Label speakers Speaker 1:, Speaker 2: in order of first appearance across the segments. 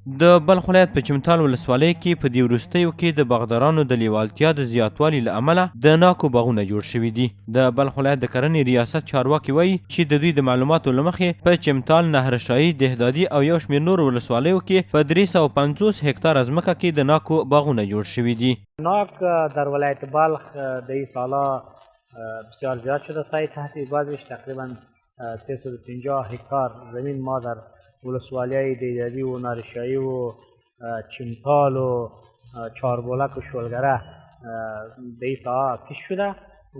Speaker 1: د بلخ ولایت په چمتال ولسوالۍ کې په دې وروستیو کې د باغدارانو د لیوالتیا د زیاتوالي له امله د ناکو باغونه جوړ شوي دي. د بلخ ولایت د کرنې ریاست چارواکي وایي چې د دوی د معلوماتو له مخې په چمتال، نهرشاهي، دهدادي او یو شمېر نورو ولسوالیو کې په 350 هکتار ځمکه کې د ناکو باغونه جوړ شوي دي.
Speaker 2: ناک در ولایت بلخ در این سالا بسیار زیاد شده. سعی تحت بعضش تقریبا 350 هکتار زمین ما در ولسوالیای دهدادی و نهرشاهی و چمتال و چاربولک و شولگره به این ساعت پیش شده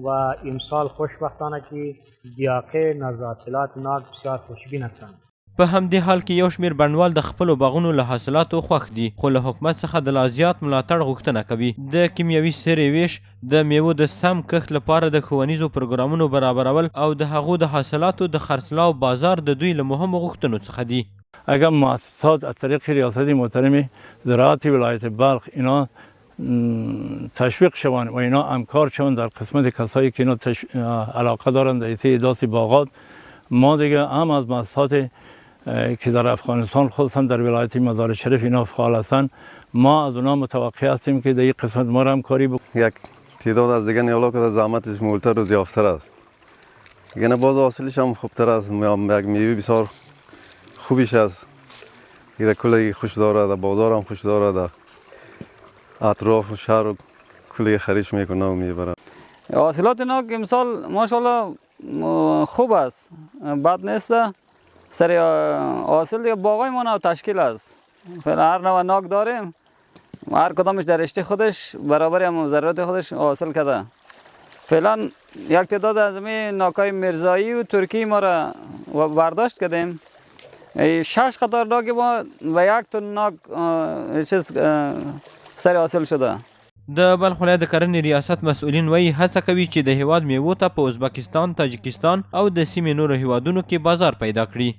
Speaker 2: و امسال خوشبختانه که دیاقه نزد حاصلات ناک بسیار خوشبین هستند.
Speaker 1: په همدې حال کې یو شمېر بڼوال د خپلو باغونو له حاصلاتو خوښ دي، خو له حکومت څخه د لا زیات ملاتړ غوښتنه کوي. د کیمیاوي سرې ویش، د میوو د سم کښت لپاره د ښوونیزو پروګرامونو برابرول او د هغو د حاصلاتو د خرڅلاو بازار د دوی له مهمو غوښتنو څخه دي.
Speaker 3: اگر مؤسسات از طریق ریاست محترم زراعت ولایت بلخ اینا تشویق شوند و اینا همکار شوند در قسمت کسایی که اینا علاقه دارند در ایجاد باغات، ما دیگه هم از مؤسسات که در افغانستان خصوصا در ولایت مزار شریف اینا فعال هستند، ما از اونا متوقع هستیم که در این قسمت ما را همکاری بکنیم.
Speaker 4: یک تعداد از دیگر نیالا که زحمتش مولتر روز یافتر است، دیگه باز حاصلش هم خوبتر است. یک میوه بسیار خوبیش است، ایره کلی خوش داره، در بازار هم خوش داره، در اطراف شهر کلی خریش میکنه و میبره.
Speaker 5: حاصلات ناک امسال ماشاءالله خوب است، بد نیست. سر حاصل دیگه باغای ما تشکیل است. فعلا هر نوع ناک داریم، هر کدامش در رشته خودش برابر هم ضرورت خودش حاصل کرده. فعلا یک تعداد از ناکای مرزایی و ترکی ما را برداشت کردیم. 6 قطار ناک ما و 1 تن ناک سر حاصل شده.
Speaker 1: د بلخ ولایت د کرنې ریاست مسؤلین وایي هڅه کوي چې د هیواد میوو ته په ازبکستان، تاجکستان او د سیمې نورو هیوادونو کې بازار پیدا کړي.